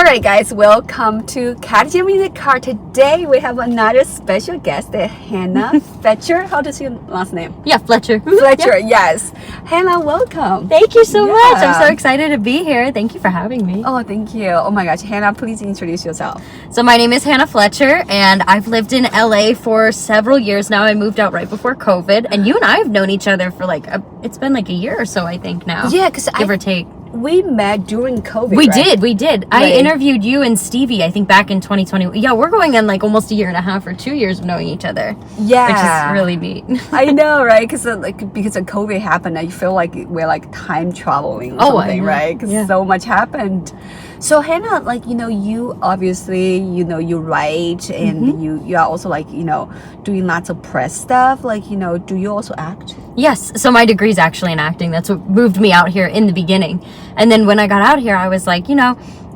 Alright guys, welcome to Catch Me in the Car. Today we have another special guest, Hannah Fletcher. How does your last name? Yeah, Fletcher. Fletcher, yes. Hannah, welcome. Thank you so much. I'm so excited to be here. Thank you for having me. Oh, thank you. Oh my gosh, Hannah, please introduce yourself. So my name is Hannah Fletcher, and I've lived in LA for several years now. I moved out right before COVID, and you and I have known each other for it's been like a year or so, I think now. Yeah, because give or take. We met during COVID, We right? did. Right. I interviewed you and Stevie, I think back in 2020. Yeah, we're going on like almost a year and a half or 2 years of knowing each other. Yeah. Which is really neat. I know, right? Because of COVID happened, I feel like we're like time traveling or something, right? Because so much happened. So Hannah, you obviously, you write and you are also doing lots of press stuff. Do you also act? Yes. So my degree is actually in acting. That's what moved me out here in the beginning. And then when I got out here, I was like,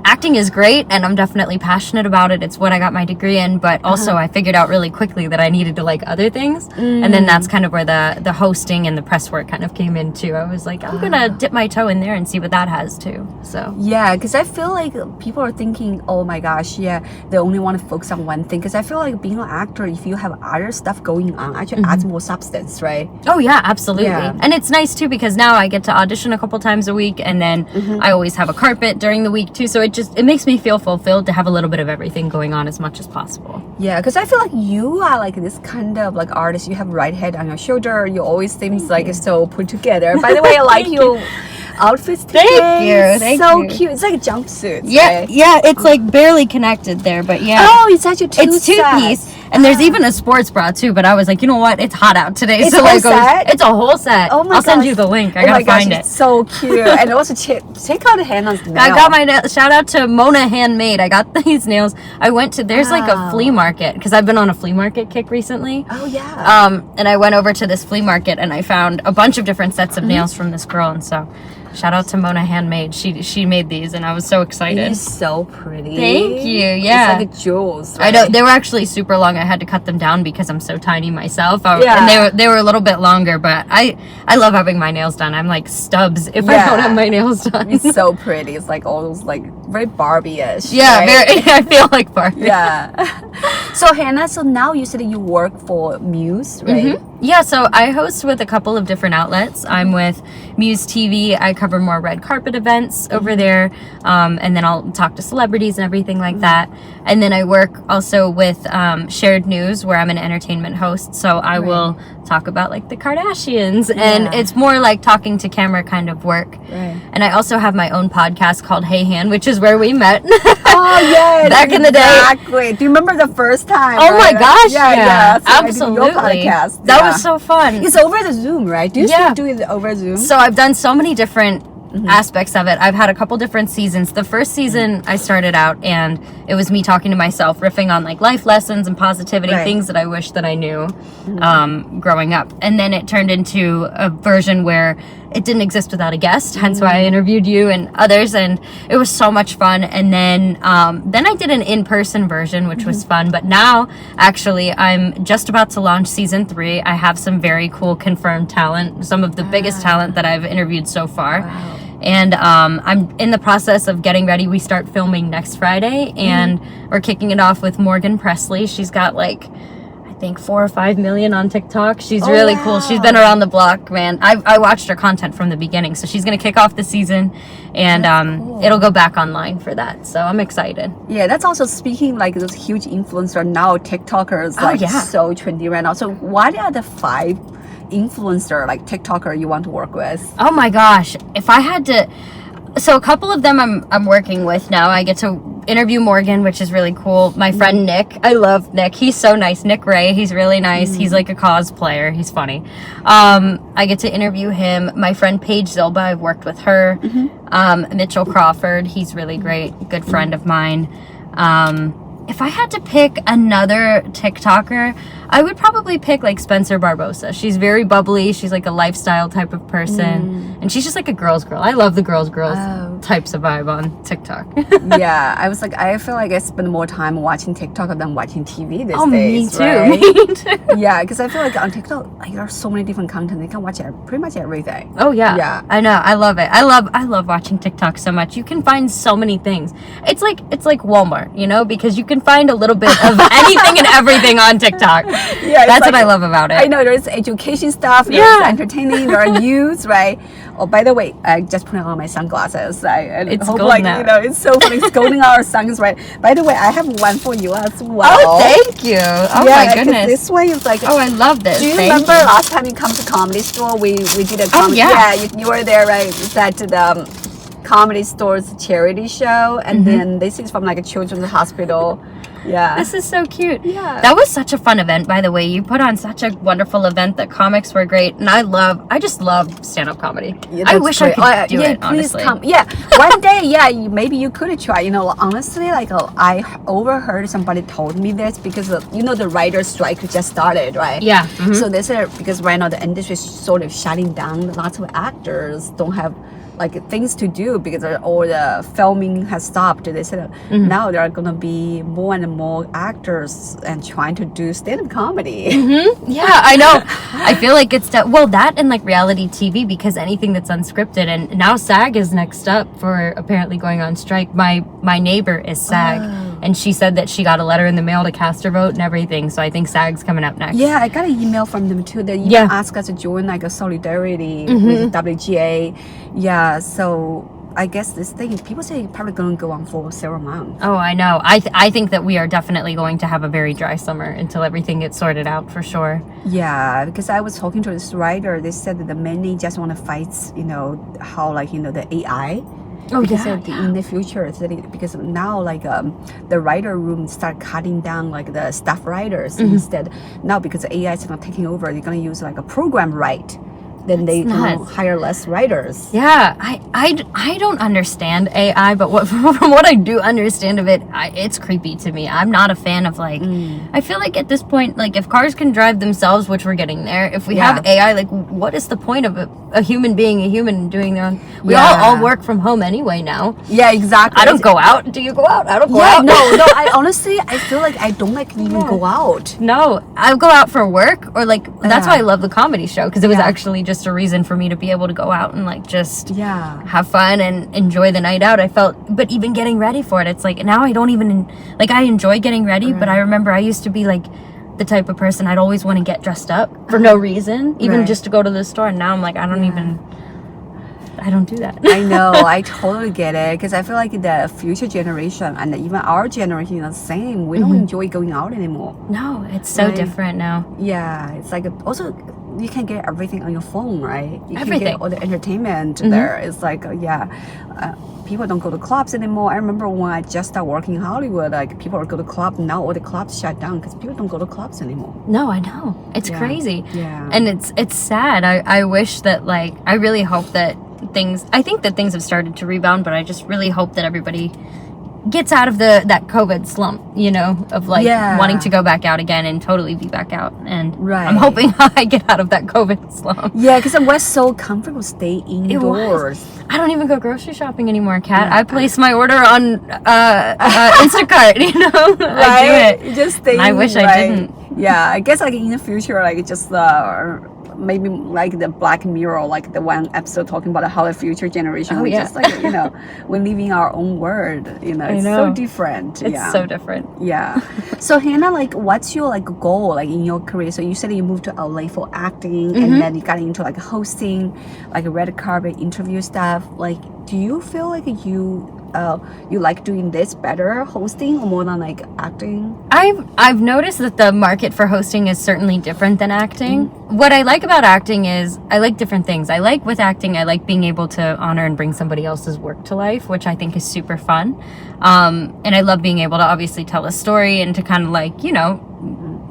acting is great and I'm definitely passionate about it. It's what I got my degree in, but also I figured out really quickly that I needed to like other things. And then that's kind of where the hosting and the press work kind of came into. I was like, I'm gonna dip my toe in there and see what that has too. So yeah, because I feel like people are thinking, oh my gosh, they only want to focus on one thing. Because I feel like being an actor, if you have other stuff going on, actually adds more substance, right? Oh yeah, absolutely. Yeah. And it's nice too because now I get to audition a couple times a week, and then I always have a carpet during the week too. So it makes me feel fulfilled to have a little bit of everything going on as much as possible. Yeah, because I feel like you are like this kind of like artist. You have right head on your shoulder. You always seems like so put together. By the way, I like your outfits today. Thank you. You. Cute. It's like a jumpsuit. Yeah, right? yeah. It's like barely connected there, but yeah. Oh, it's actually It's two-piece. And there's even a sports bra too, but I was like, you know what? It's hot out today. It's so a whole set? It's a whole set. Oh my I'll send you the link. I gotta find it. It's so cute. And also check out Hannah's nail. I got my shout out to Mona Handmade. I got these nails. I went to there's like a flea market because I've been on a flea market kick recently. Oh yeah. And I went over to this flea market and I found a bunch of different sets of nails from this girl, and so shout out to Mona Handmade. She made these and I was so excited. It is so pretty. Thank you. Yeah. It's like jewels. Right? I know they were actually super long. I had to cut them down because I'm so tiny myself. Yeah. And they were a little bit longer, but I love having my nails done. I'm like Stubbs if I don't have my nails done. It's so pretty. It's like all those like very Barbie-ish. Yeah, right? I feel like Barbie. Yeah. So Hannah, now you said you work for Muse, right? Yeah, so I host with a couple of different outlets. I'm with Muse TV. I cover more red carpet events over there. And then I'll talk to celebrities and everything like that. And then I work also with Shared News, where I'm an entertainment host. So I will talk about like the Kardashians. And it's more like talking to camera kind of work. Right. And I also have my own podcast called Hey Han, which is where we met. Oh, yeah. Back in the day. Exactly. Do you remember the first time? Oh my gosh. Yeah. So absolutely. your podcast. That was so fun. It's over the Zoom, right? Do you still do it over Zoom? So I've done so many different aspects of it. I've had a couple different seasons. The first season I started out and it was me talking to myself, riffing on like life lessons and positivity, things that I wish that I knew growing up. And then it turned into a version where it didn't exist without a guest, hence why I interviewed you and others, and it was so much fun. And then I did an in-person version, which was fun. But now, actually, I'm just about to launch season 3. I have some very cool confirmed talent, some of the biggest talent that I've interviewed so far. Wow. And I'm in the process of getting ready. We start filming next Friday, and we're kicking it off with Morgan Presley. She's got like, I think 4 or 5 million on TikTok. She's really cool. She's been around the block, man. I watched her content from the beginning, so she's gonna kick off the season, and it'll go back online for that. So I'm excited. Yeah, that's also speaking like those huge influencer now. TikTokers so trendy right now. So what are the 5 influencer like TikToker you want to work with? Oh my gosh, if I had to, so a couple of them I'm working with now. I get to interview Morgan, which is really cool. My friend Nick, I love Nick. He's so nice. Nick Ray, he's really nice. He's like a cosplayer. He's funny. I get to interview him. My friend Paige Zilba, I've worked with her. Mitchell Crawford, he's really great. Good friend of mine. If I had to pick another TikToker, I would probably pick like Spencer Barbosa. She's very bubbly. She's like a lifestyle type of person. And she's just like a girl's girl. I love the girl's girls. Oh, types of vibe on TikTok. Yeah, I was like, I feel like I spend more time watching TikTok than watching TV these me days. too. Right? Me too. Yeah, because I feel like on TikTok, like, there are so many different content. You can watch pretty much everything. Oh yeah. Yeah. I know. I love it. I love watching TikTok so much. You can find so many things. It's like Walmart, you know, because you can find a little bit of anything and everything on TikTok. Yeah, that's what I love about it. I know there's education stuff, there's entertaining, there are news, right? Oh, by the way, I just put on my sunglasses. It's hope, golden like, out. you know, it's so funny. It's golden hour suns, right? By the way, I have one for you as well. Oh, thank you. Oh yeah, my goodness. This way is like. Oh, I love this. Do you Thank remember last time you come to Comedy Store? We did a comedy. yeah. You were there, right? It's at the Comedy Store's charity show, and then this is from like a children's hospital. Yeah. This is so cute. Yeah. That was such a fun event, by the way. You put on such a wonderful event. The comics were great. And I just love stand-up comedy. Yeah, I wish great. I could do it, please honestly. come. Yeah, one day, maybe you could try. You know, honestly, like I overheard somebody told me this because you know the writer's strike just started, right? Yeah. So they said because right now the industry is sort of shutting down. Lots of actors don't have like things to do because all the filming has stopped. They said now there are gonna be more and more actors and trying to do stand-up comedy. Yeah, I know. I feel like it's that and like reality TV, because anything that's unscripted, and now SAG is next up for apparently going on strike. My neighbor is SAG, and she said that she got a letter in the mail to cast her vote and everything. So I think SAG's coming up next. Yeah, I got an email from them too. They even asked us to join like a solidarity with WGA. Yeah, so I guess this thing, people say it's probably going to go on for several months. Oh, I know. I think that we are definitely going to have a very dry summer until everything gets sorted out, for sure. Yeah, because I was talking to this writer. They said that the many just want to fight, you know, how like, you know, the AI. Oh, because yeah, in the future, because now like the writer room start cutting down like the staff writers instead. Now because AI is not taking over, they're going to use like a program write. Then they can hire less writers. Yeah, I don't understand AI, but from what I do understand of it, it's creepy to me. I'm not a fan of like. I feel like at this point, like if cars can drive themselves, which we're getting there, if we have AI, like what is the point of a human being a human doing their own? We all work from home anyway now. Yeah, exactly. I don't go out. Do you go out? I don't go out. No. I honestly, I feel like I don't like even go out. No, I go out for work or like that's why I love the comedy show, because it was actually just a reason for me to be able to go out and like just have fun and enjoy the night out. I felt, but even getting ready for it, it's like now I don't even like, I enjoy getting ready, but I remember I used to be like the type of person I'd always want to get dressed up for no reason, even just to go to the store, and now I'm like I don't do that. I know, I totally get it, because I feel like the future generation and even our generation is the same. We don't enjoy going out anymore. No, it's so different now. Yeah, it's like also you can get everything on your phone, right? You everything. Can get all the entertainment there. It's like people don't go to clubs anymore. I remember when I just started working in Hollywood, like people would go to clubs. Now all the clubs shut down because people don't go to clubs anymore. No, I know, it's crazy. Yeah, and it's sad. I wish that, like, I really hope that I think that things have started to rebound, but I just really hope that everybody gets out of that COVID slump, you know, of like wanting to go back out again and totally be back out. And I'm hoping I get out of that COVID slump. Yeah, because I was so comfortable staying indoors. I don't even go grocery shopping anymore, Kat. I place my order on Instacart, you know. I do it. You just stay. I wish I didn't. Yeah, I guess like in the future, like just maybe like the Black Mirror, like the one episode talking about how the future generation, we just like, you know, we're living our own world, you know, it's so different. It's so different. Yeah. So Hannah, like what's your like goal like in your career? So you said you moved to LA for acting and then you got into like hosting, like red carpet interview stuff. Like, do you feel like you like doing this better, hosting, or more than like acting? I've noticed that the market for hosting is certainly different than acting. What I like about acting is I like different things. I like with acting, I like being able to honor and bring somebody else's work to life, which I think is super fun. And I love being able to obviously tell a story and to kind of like, you know,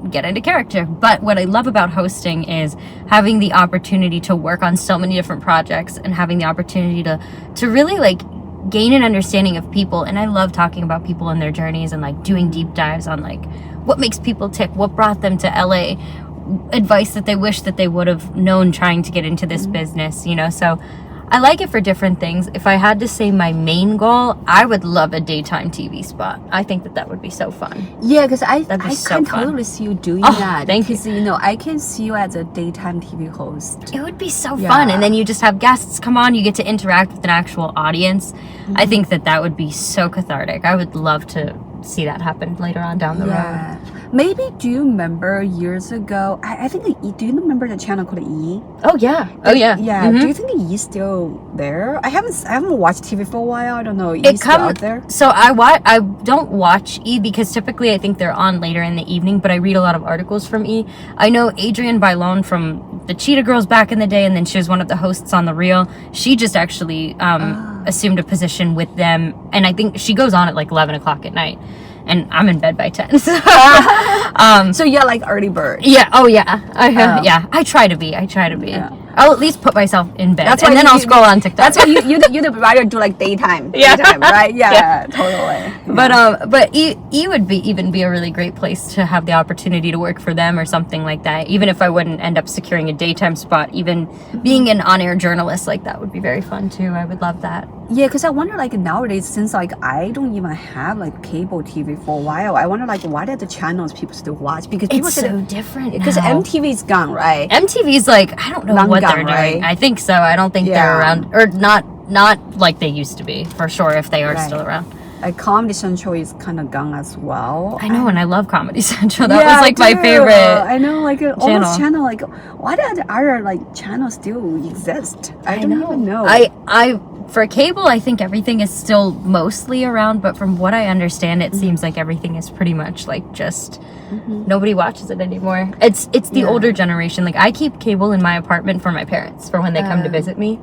get into character. But what I love about hosting is having the opportunity to work on so many different projects and having the opportunity to really like gain an understanding of people. And I love talking about people and their journeys and like doing deep dives on like what makes people tick, what brought them to LA, advice that they wish that they would have known trying to get into this business, you know. So I like it for different things. If I had to say my main goal, I would love a daytime TV spot. I think that would be so fun. Yeah, because I so can fun. totally see you doing that. Thank you. Because, you know, I can see you as a daytime TV host. It would be so fun. And then you just have guests come on. You get to interact with an actual audience. I think that would be so cathartic. I would love to see that happen later on down the road. Maybe, do you remember years ago, I think, do you remember the channel called E? Oh, yeah. Oh, yeah. Yeah. Do you think E's still there? I haven't watched TV for a while. I don't know. E's still out there? So I don't watch E because typically I think they're on later in the evening, but I read a lot of articles from E. I know Adrienne Bailon from the Cheetah Girls back in the day, and then she was one of the hosts on The Real. She just actually assumed a position with them, and I think she goes on at like 11 o'clock at night. And I'm in bed by 10. So, so you're like early bird. Yeah. Oh, yeah. Yeah. I try to be. Yeah. I'll at least put myself in bed. And then I'll scroll on TikTok. That's why you'd rather do like daytime. Daytime, right? Yeah, totally. But E would even be a really great place to have the opportunity to work for them or something like that. Even if I wouldn't end up securing a daytime spot, even being an on-air journalist like that would be very fun too. I would love that. Yeah, because I wonder like nowadays, since like I don't even have like cable TV for a while, I wonder like what are the channels people still watch? Because people it's so different because MTV's gone, right? MTV's like, I don't know what they're doing. Right? I think so. I don't think they're around, or not like they used to be, for sure, if they are still around. Like Comedy Central is kind of gone as well. I know, and I love Comedy Central. That was like my favorite. I know, like all those channel. Like, why do other like channels still exist? I don't even know. For cable, I think everything is still mostly around, but from what I understand, it seems like everything is pretty much like just nobody watches it anymore. It's the older generation. Like I keep cable in my apartment for my parents for when they come to visit me.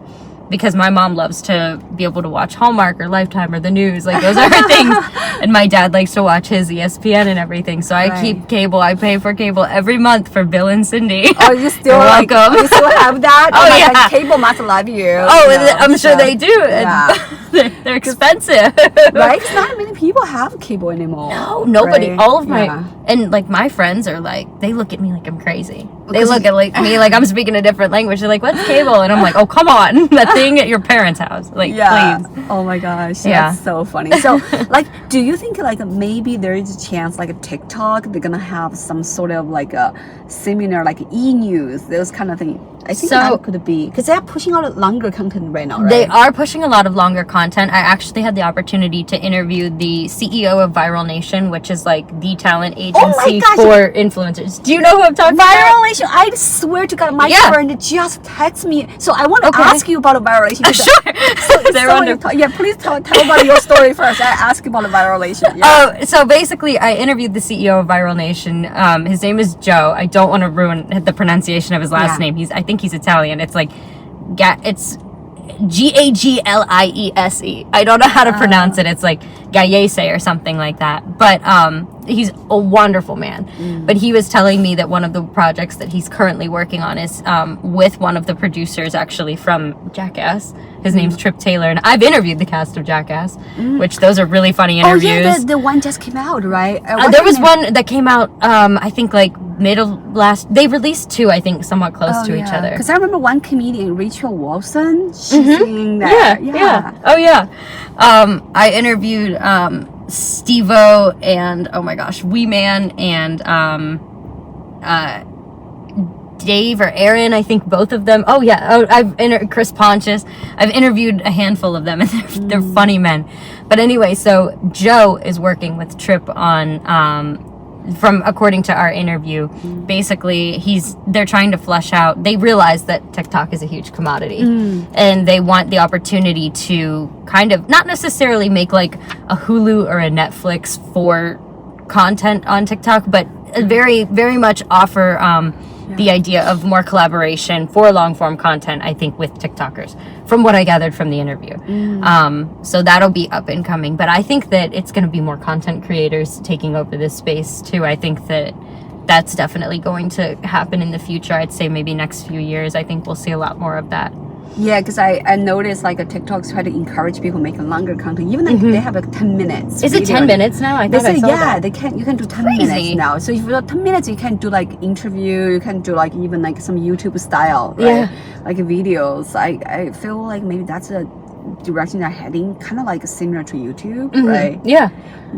Because my mom loves to be able to watch Hallmark or Lifetime or the news. Like, those are her things. And my dad likes to watch his ESPN and everything. So I keep cable. I pay for cable every month for Bill and Cindy. Oh, you still welcome. You still have that? Oh, yeah. God, cable must love you. Oh, I'm sure they do. Yeah. They're expensive. Right? Because not many people have cable anymore. No, nobody. Right? All of my... And, like, my friends are like... They look at me like I'm crazy. They look at me like I'm speaking a different language. They're like, what's cable? And I'm like, oh, come on. That thing at your parents' house. Like, please. Oh, my gosh. Yeah. That's so funny. So, like, do you think, like, maybe there is a chance, like, a TikTok, they're going to have some sort of, like, a similar, like, e-news, those kind of things? I think that could be. Because they're pushing out longer content right now, right? They are pushing a lot of longer content. I actually had the opportunity to interview the CEO of Viral Nation, which is, like, the talent agency for influencers. Do you know who I'm talking about? Viral Nation. I swear to God, my friend just texted me. So I want to ask you about Viral Nation. Sure. Please tell about your story first. I ask you about Viral Nation. Yeah. So basically, I interviewed the CEO of Viral Nation. His name is Joe. I don't want to ruin the pronunciation of his last name. I think he's Italian. It's like, it's Gagliese. I don't know how to pronounce it. It's like Gagliese or something like that. But he's a wonderful man. But he was telling me that one of the projects that he's currently working on is with one of the producers actually from Jackass. His name's Trip Taylor, and I've interviewed the cast of Jackass, which those are really funny interviews. Oh yeah, the one just came out, right? There was one that came out, I think like they released two, I think, somewhat close to each other. Because I remember one comedian, Rachel Wilson, she's singing that. Yeah. Oh yeah. I interviewed Steve-O and, oh my gosh, Wee Man and Dave or Aaron, I think both of them. Oh yeah, Chris Pontius. I've interviewed a handful of them, and they're funny men. But anyway, so Joe is working with Trip on, from according to our interview, basically they're trying to flesh out. They realize that TikTok is a huge commodity, and they want the opportunity to kind of not necessarily make like a Hulu or a Netflix for content on TikTok, but very, very much offer the idea of more collaboration for long form content, I think, with TikTokers, from what I gathered from the interview. So that'll be up and coming. But I think that it's going to be more content creators taking over this space too. I think that that's definitely going to happen in the future. I'd say maybe next few years, I think we'll see a lot more of that. Yeah, because I noticed like a TikToks try to encourage people making longer content. Even like they have like 10 minutes. Is it 10 minutes now? I thought I saw that. You can do 10 minutes now. So if you do 10 minutes, you can do like interview, you can do like even like some YouTube style, right? Yeah. Like videos. I feel like maybe that's a direction they're heading, kind of like similar to YouTube, right? Yeah.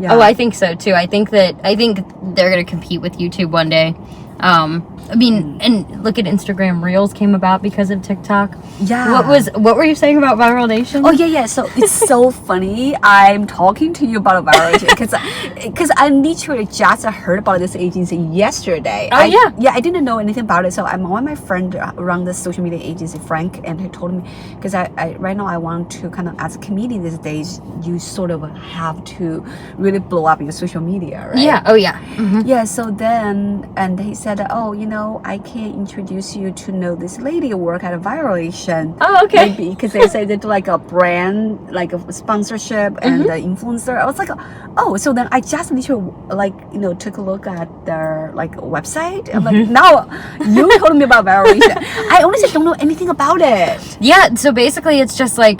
Oh, I think so too. I think they're gonna compete with YouTube one day. I mean, and look at Instagram Reels came about because of TikTok. Yeah. What were you saying about Viral Nation? Oh yeah. So it's so funny. I'm talking to you about Viral Nation because I literally just heard about this agency yesterday. Oh yeah. I didn't know anything about it. So I'm on my friend around the social media agency, Frank, and he told me because I right now I want to kind of as a comedian these days, you sort of have to really blow up your social media, right? Yeah. Oh yeah. Yeah. So then and he said, oh, you know, I can introduce you to know this lady who work at a Viral Nation. Oh, okay. Maybe because they say they do like a brand, like a sponsorship and the influencer. I was like, oh, so then I just literally like, you know, took a look at their like website. I'm like, now you told me about Viral Nation. I honestly don't know anything about it. Yeah. So basically, it's just like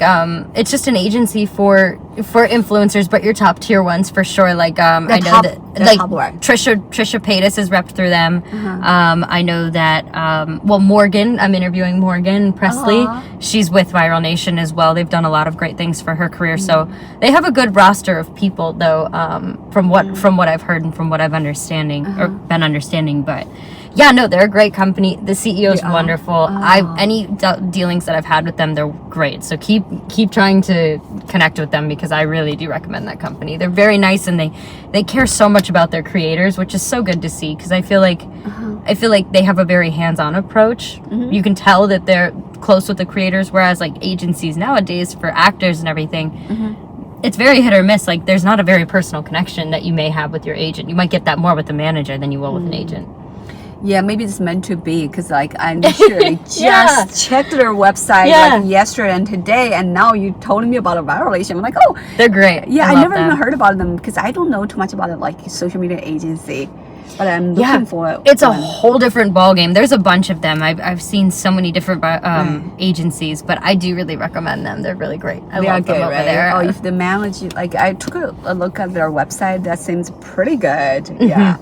it's just an agency for influencers, but your top tier ones for sure. Like I know that like Trisha Paytas is repped through them. I know that Morgan, I'm interviewing Morgan Presley. She's with Viral Nation as well. They've done a lot of great things for her career. So they have a good roster of people though, from what I've heard and from what I've understanding or been understanding. But yeah, no, they're a great company. The CEO is wonderful. Any dealings that I've had with them, they're great. So keep trying to connect with them because I really do recommend that company. They're very nice and they care so much about their creators, which is so good to see because I feel like they have a very hands-on approach. You can tell that they're close with the creators, whereas like agencies nowadays for actors and everything, it's very hit or miss. Like there's not a very personal connection that you may have with your agent. You might get that more with the manager than you will with an agent. Yeah, maybe it's meant to be because like I literally just checked their website like yesterday and today, and now you told me about a Viral Nation. I'm like, oh, they're great. Yeah, I never even heard about them because I don't know too much about it, like social media agency. But I'm looking for it. It's a whole different ballgame. There's a bunch of them. I've seen so many different agencies, but I do really recommend them. They're really great. I love them over there. Oh, if the manager, like I took a look at their website, that seems pretty good. Yeah.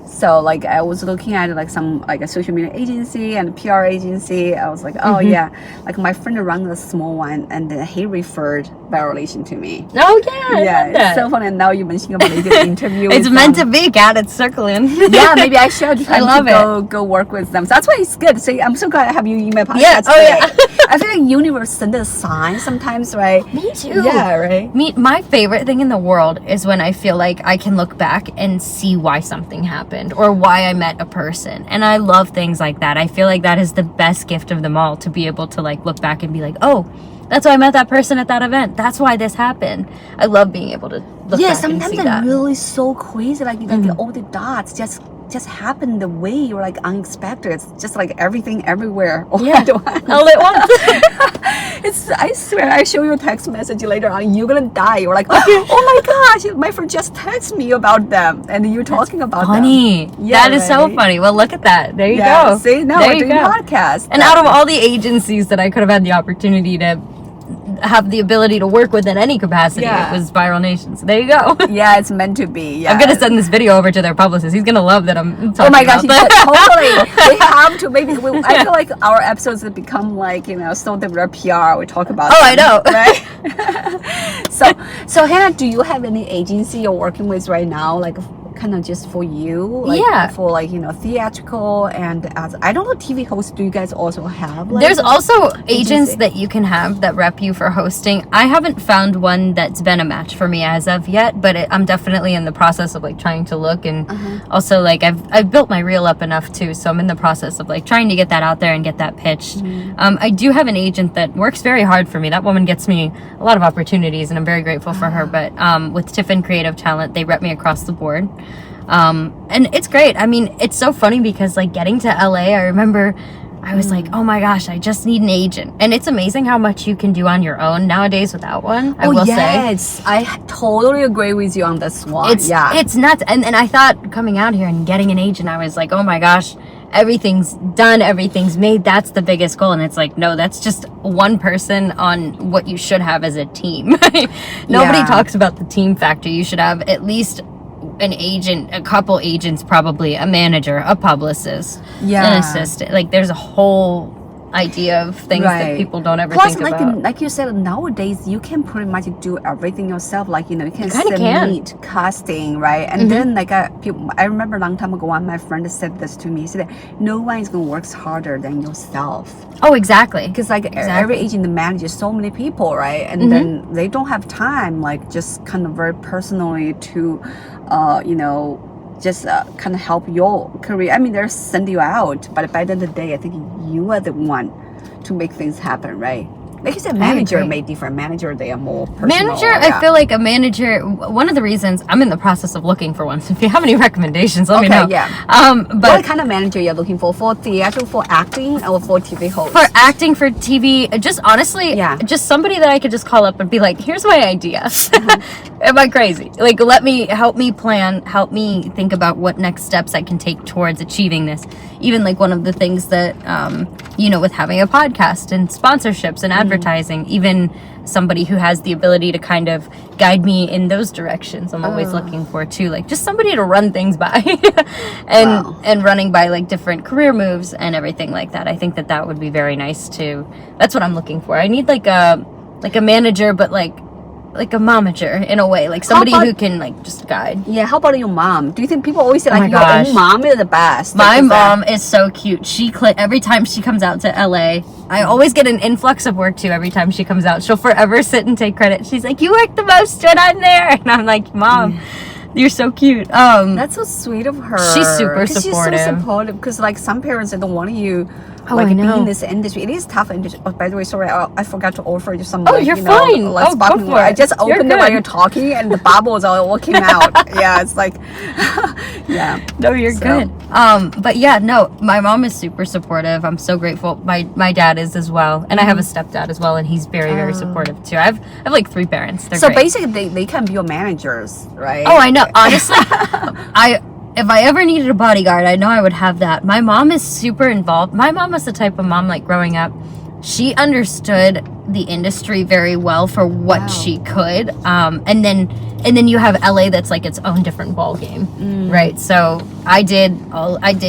So like I was looking at like some like a social media agency and a PR agency. I was like, oh yeah, like my friend runs a small one, and then he referred Viral Nation to me. Oh yeah, it's so funny. And now you mentioning about the interview. It's meant to be. Cat, it's circling. Yeah, maybe I should try to go work with them. So that's why it's good. So I'm so glad I have you in my podcast. Yeah. Oh yeah. I feel like universe send a sign sometimes, right? Me too. Yeah, right. My favorite thing in the world is when I feel like I can look back and see why something happened or why I met a person. And I love things like that. I feel like that is the best gift of them all, to be able to like look back and be like, oh, that's why I met that person at that event. That's why this happened. I love being able to look back and see that. Sometimes it's really so crazy. Like all the dots just happen the way you're like unexpected. It's just like everything everywhere all at once. All at once. I swear, I show you a text message later on, you're gonna die. You're like, oh my gosh, my friend just texted me about them, and you're talking about funny. them. Yeah, that is so funny. Well, look at that. There you go. See, now we're doing podcasts. And out of all the agencies that I could have had the opportunity to have the ability to work with in any capacity, it was Viral Nation. So there you go. Yeah, it's meant to be. Yeah. I'm gonna send this video over to their publicist. He's gonna love that I'm talking Oh my gosh, about that. totally. We have to. Maybe I feel like our episodes have become like, you know, so that we're PR. We talk about. Oh, them, I know. Right. So Hannah, do you have any agency you're working with right now, like kind of just for you, like for like, you know, theatrical and as I don't know, TV hosts, do you guys also have like, there's also agents that you can have that rep you for hosting. I haven't found one that's been a match for me as of yet, but I'm definitely in the process of like trying to look, and also like I've built my reel up enough too, so I'm in the process of like trying to get that out there and get that pitched. I do have an agent that works very hard for me. That woman gets me a lot of opportunities, and I'm very grateful for her. But with Tiffin Creative Talent, they rep me across the board. And it's great. I mean, it's so funny because like getting to LA, I remember I was like, oh my gosh, I just need an agent. And it's amazing how much you can do on your own nowadays without one, I will say. I totally agree with you on this one. It's nuts. And I thought coming out here and getting an agent, I was like, oh my gosh, everything's done, everything's made, that's the biggest goal. And it's like, no, that's just one person on what you should have as a team. Nobody talks about the team factor. You should have at least an agent, a couple agents, probably a manager, a publicist, an assistant. Like there's a whole idea of things that people don't ever think about. Like you said, nowadays you can pretty much do everything yourself. Like, you can submit casting, right? And then like I remember a long time ago, one of my friend said this to me. He said, no one is going to work harder than yourself. Oh, exactly. Because like every agent manages so many people, right? And then they don't have time, like just kind of very personally to, just kind of help your career. I mean, they're sending you out, but by the end of the day, I think you are the one to make things happen, right? Like you said, manager may differ. Manager, they are more personal. Manager, I feel like a manager, one of the reasons, I'm in the process of looking for one. So if you have any recommendations, let me know. But what kind of manager you're looking for? For theater, for acting, or for TV host? For acting, for TV, just honestly, just somebody that I could just call up and be like, here's my idea. Am I crazy? Like, help me plan, help me think about what next steps I can take towards achieving this. Even like one of the things that, with having a podcast and sponsorships and advertising, even somebody who has the ability to kind of guide me in those directions, I'm always looking for too. Like just somebody to run things by and running by like different career moves and everything like that. I think that would be very nice too. That's what I'm looking for. I need like a manager, but like a momager in a way, like somebody who can like just guide. Yeah, how about your mom? Do you think people always say like your own mom is the best? My mom is so cute. Every time she comes out to LA, I always get an influx of work too. Every time she comes out, she'll forever sit and take credit. She's like, you work the most when I'm there, and I'm like, Mom, you're so cute. That's so sweet of her. She's super supportive. She's so supportive because like some parents, they don't want you be in this industry. It is tough industry. Oh, by the way, sorry, I forgot to offer you some. You're fine. Go for it. I just opened it while you're talking, and the bubbles are all came out. Yeah, it's like, No, you're good. But yeah, no, my mom is super supportive. I'm so grateful. My dad is as well, and I have a stepdad as well, and he's very, very supportive too. I've like 3 parents. They're great. Basically, they can be your managers, right? Oh, I know. Honestly, if I ever needed a bodyguard, I know I would have that. My mom is super involved. My mom was the type of mom, like growing up, she understood the industry very well for what she could. And then you have LA that's like its own different ball game, right? So I did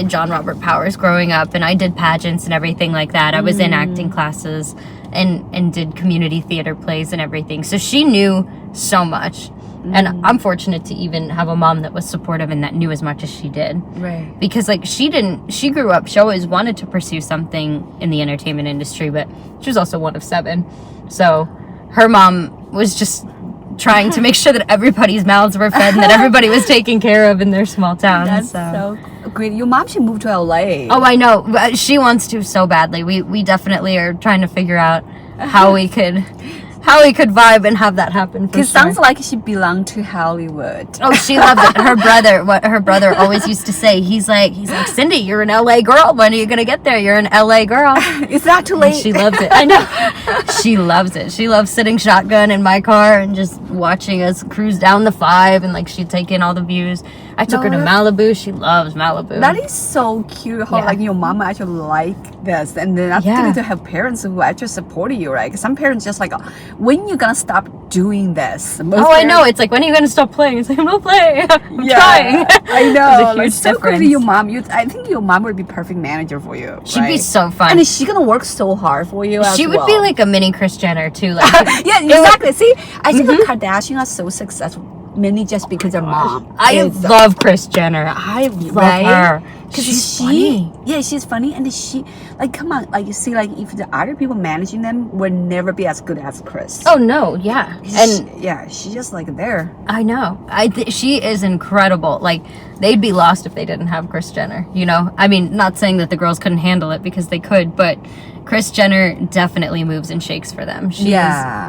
John Robert Powers growing up, and I did pageants and everything like that. I was in acting classes and did community theater plays and everything. So she knew so much. And I'm fortunate to even have a mom that was supportive and that knew as much as she did. Right. Because like she grew up, she always wanted to pursue something in the entertainment industry, but she was also one of 7. So her mom was just trying to make sure that everybody's mouths were fed and that everybody was taken care of in their small town. That's so great. Your mom should move to LA. Oh, I know. She wants to so badly. We definitely are trying to figure out how we could vibe and have that happen. Because sounds like she belonged to Hollywood. Oh, she loved it. What her brother always used to say, he's like, Cindy, you're an LA girl. When are you gonna get there? You're an LA girl. It's not too late. And she loves it. I know. She loves it. She loves sitting shotgun in my car and just watching us cruise down the 5, and like she'd take in all the views. I took her to Malibu. She loves Malibu. That is so cute how like your mama actually like this, and then after to have parents who actually support you, right? Some parents just like, when you gonna stop doing this? I know. It's like, when are you gonna stop playing? It's like, I'm not playing. I'm trying. I know. Like, so good to your mom. I think your mom would be perfect manager for you. She'd be so fun. And is she gonna work so hard for you? She would be like a mini Kris Jenner too. Like, yeah, exactly. See, I think the Kardashians are so successful. Mainly just because her mom. I love Kris Jenner. I love her. Because she's funny. Yeah, she's funny, and she like, come on, like you see, like if the other people managing them would never be as good as Kris. Oh no, yeah, and she's just like there. I know. She is incredible. Like they'd be lost if they didn't have Kris Jenner. You know, I mean, not saying that the girls couldn't handle it because they could, but Kris Jenner definitely moves and shakes for them. She's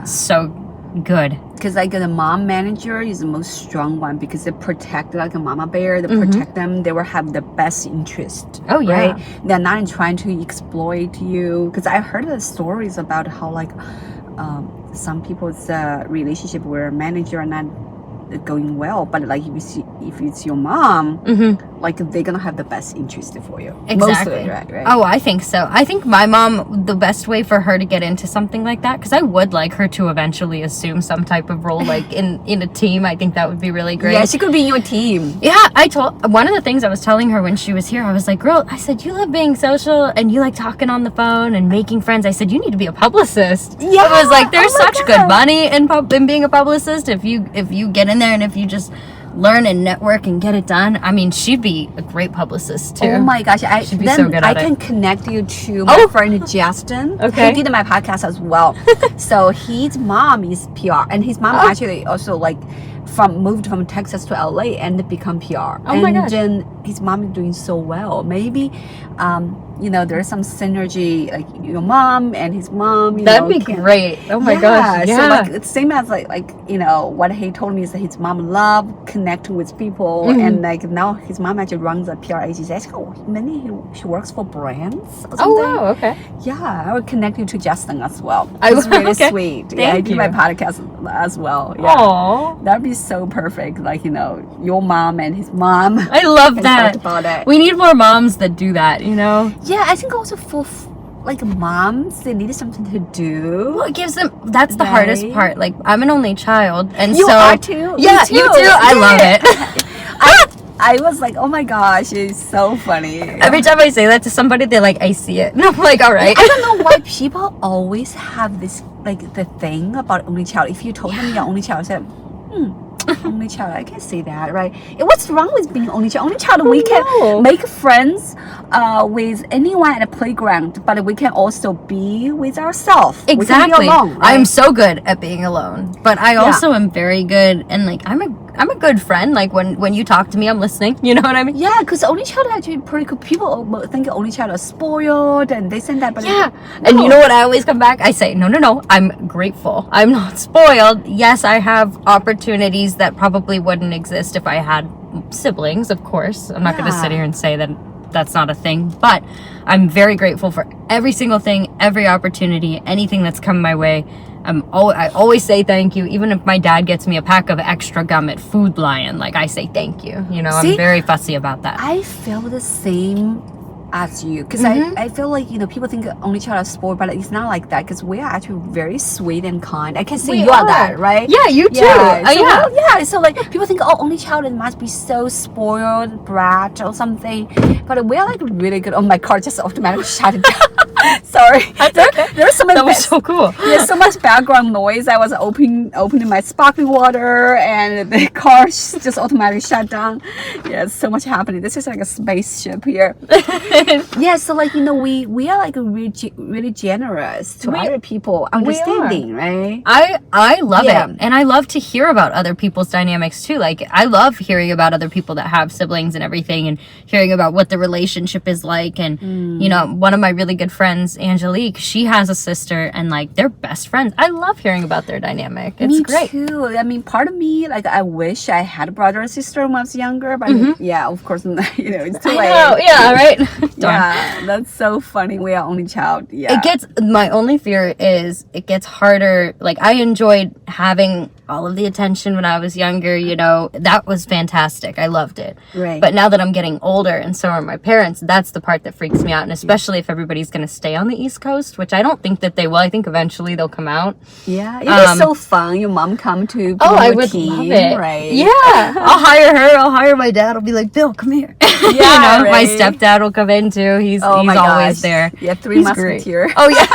so good. Because like the mom manager is the most strong one, because they protect like a mama bear. They protect them. They will have the best interest. Oh yeah. Right? They're not trying to exploit you. Because I heard the stories about how like some people's relationship where manager are not going well. But like if it's your mom, like they're gonna have the best interest for you. Exactly. Mostly, right? Oh, I think so. I think my mom, the best way for her to get into something like that, because I would like her to eventually assume some type of role, like in a team. I think that would be really great. Yeah, she could be in your team. Yeah, one of the things I was telling her when she was here, I was like, girl, I said, you love being social and you like talking on the phone and making friends. I said, you need to be a publicist. Yeah. I was like, there's such good money in being a publicist if you get in there and if you just learn and network and get it done. I mean, she'd be a great publicist too. Oh my gosh, she'd be so good at I can connect you to my friend Justin. Okay. He did my podcast as well. So his mom is PR, and his mom actually also like moved from Texas to LA and become PR. Oh my gosh. And then his mom is doing so well. Maybe there's some synergy, like your mom and his mom. That'd be great. Oh my gosh. Yeah. So like it's same as like what he told me is that his mom loved connecting with people, and like now his mom actually runs a PR agency. I think she works for brands or something. Oh wow, okay. Yeah, I would connect you to Justin as well. It's really sweet. Yeah, I do my podcast as well. Yeah. Aww. That'd be so perfect. Like, your mom and his mom. I love that. Talk about it. We need more moms that do that, Yeah, I think also for like moms, they need something to do. Well, it gives them, that's the hardest part. Like, I'm an only child, and you so are too. Yeah, you too. I love it. I was like, oh my gosh, it's so funny. Every time I say that to somebody, they're like, I see it. And I'm like, all right. I don't know why people always have this, like, the thing about only child. If you told them you're only child, I said, only child, I can say that, right? What's wrong with being only child? Only child, we can make friends with anyone at a playground, but we can also be with ourselves. Exactly. We can be alone, right? I'm so good at being alone, but I also am very good, and like I'm a good friend. Like when you talk to me, I'm listening. You know what I mean? Yeah, because only child are actually pretty cool. People think only child are spoiled and this and that, but and you know what? I always come back. I say, no. I'm grateful. I'm not spoiled. Yes, I have opportunities that probably wouldn't exist if I had siblings. Of course, I'm not going to sit here and say that that's not a thing, but I'm very grateful for every single thing, every opportunity, anything that's come my way. I always say thank you. Even if my dad gets me a pack of extra gum at Food Lion, like I say thank you. I'm very fussy about that. I feel the same as you, because I feel like people think only child are spoiled, but it's not like that, because we are actually very sweet and kind. I can say you are that, right? Yeah, you too. So like people think only child must be so spoiled brat or something, but we're like really good. Oh, my car just automatically shut it down. Sorry. There's so much. That was so cool. There's so much background noise. I was opening my sparkling water, and the car just automatically shut down. Yeah, so much happening. This is like a spaceship here. Yeah, so like we are like really generous to other people, understanding, right? I love it, and I love to hear about other people's dynamics too. Like I love hearing about other people that have siblings and everything, and hearing about what the relationship is like. And one of my really good friends, Angelique, she has a sister, and like they're best friends. I love hearing about their dynamic. It's great. Me too. I mean, part of me, like, I wish I had a brother or sister when I was younger, but yeah, of course, it's too late. Yeah, right. Yeah, that's so funny. We are only child. Yeah. My only fear is it gets harder. Like I enjoyed having all of the attention when I was younger, that was fantastic. I loved it. Right. But now that I'm getting older and so are my parents, that's the part that freaks me out. And especially if everybody's going to stay on the East Coast, which I don't think that they will. I think eventually they'll come out. Yeah. It is so fun. Your mom come to I would love it. Right. Yeah. I'll hire her. I'll hire my dad. I'll be like, Bill, come here. Yeah. My stepdad will come in too. He's always there. Yeah, three musketeers. Oh yeah.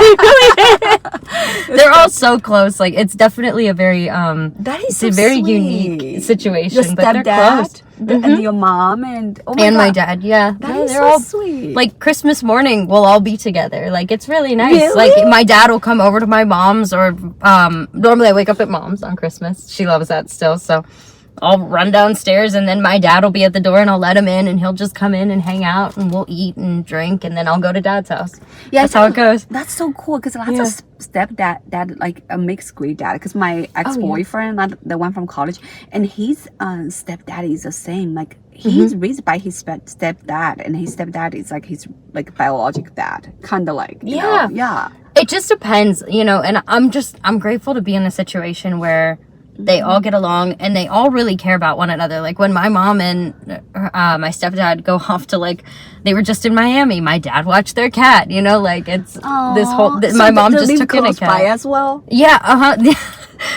They're all so close. Like it's definitely a very that is so very sweet. Unique situation. Your but they're close. And your mom and my dad. Yeah, that is they're so all sweet. Like Christmas morning, we'll all be together. Like it's really nice. Really? Like my dad will come over to my mom's, or normally I wake up at mom's on Christmas. She loves that still, so I'll run downstairs, and then my dad will be at the door, and I'll let him in, and he'll just come in and hang out, and we'll eat and drink, and then I'll go to dad's house. Yeah, that's how it goes. That's so cool, because lots of stepdad, like a mixed great dad, because my ex-boyfriend, not the one from college, and his stepdad is the same. Like he's raised by his stepdad, and his stepdad is like his like biological dad, kind of like you know? It just depends, and I'm grateful to be in a situation where They all get along, and they all really care about one another. Like when my mom and my stepdad go off to like, they were just in Miami. My dad watched their cat. You know, like it's this whole. My mom just took in a cat by as well. Yeah,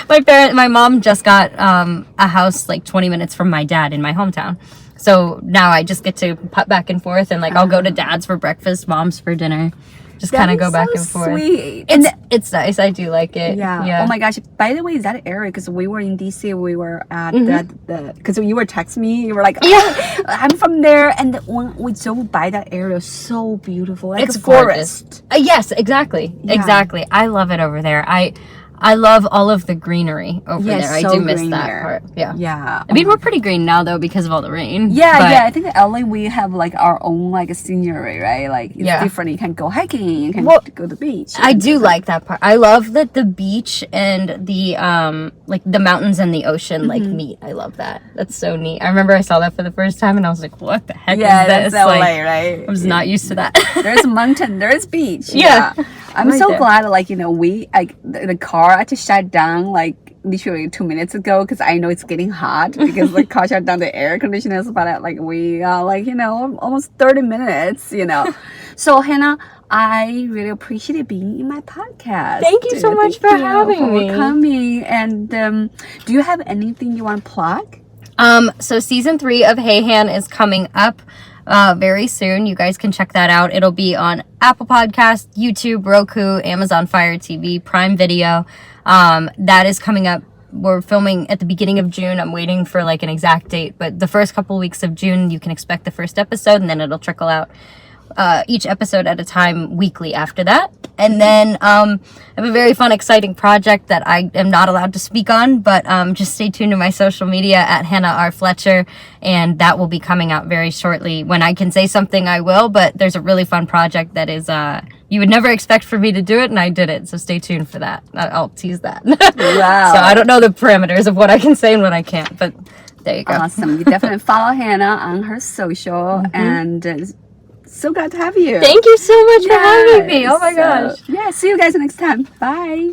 my mom just got a house like 20 minutes from my dad in my hometown. So now I just get to pop back and forth, and like I'll go to dad's for breakfast, mom's for dinner. Just kind of go back and forth. Sweet. It's nice. I do like it. Yeah. Oh my gosh. By the way, that area, because we were in DC, we were at because you were texting me, you were like, oh, I'm from there, and when we drove by that area, so beautiful, like it's a forest. Yes, exactly. I love it over there. I love all of the greenery over there. I do miss that part. Yeah. I mean, we're pretty green now though because of all the rain. Yeah. I think in LA we have like our own like scenery, right? Like it's different. You can go hiking. You can go to the beach. I do like that part. I love that the beach and the like the mountains and the ocean like meet. I love that. That's so neat. I remember I saw that for the first time and I was like, what the heck is this? That's LA, like, right? I was not used to that. There's a mountain. There's beach. Yeah. I'm so glad, like, you know, the car had to shut down, like, literally 2 minutes ago, because I know it's getting hot, because the car shut down the air conditioners, but, like, we are, like, you know, almost 30 minutes, you know. So, Hannah, I really appreciate being in my podcast. Thank you so much for having me. For coming. And do you have anything you want to plug? So season 3 of Hey Han is coming up very soon. You guys can check that out. It'll be on Apple Podcasts, YouTube, Roku, Amazon Fire TV, Prime Video. That is coming up. We're filming at the beginning of June. I'm waiting for like an exact date, but the first couple weeks of June, you can expect the first episode, and then it'll trickle out each episode at a time weekly after that. And then I have a very fun, exciting project that I am not allowed to speak on, but just stay tuned to my social media at Hannah R. Fletcher, and that will be coming out very shortly. When I can say something, I will, but there's a really fun project that is, you would never expect for me to do it, and I did it, so stay tuned for that. I'll tease that. Wow. So I don't know the parameters of what I can say and what I can't, but there you go. Awesome. You definitely follow Hannah on her social, and so glad to have you. Thank you so much for having me. Oh my gosh. Yeah, see you guys next time. Bye.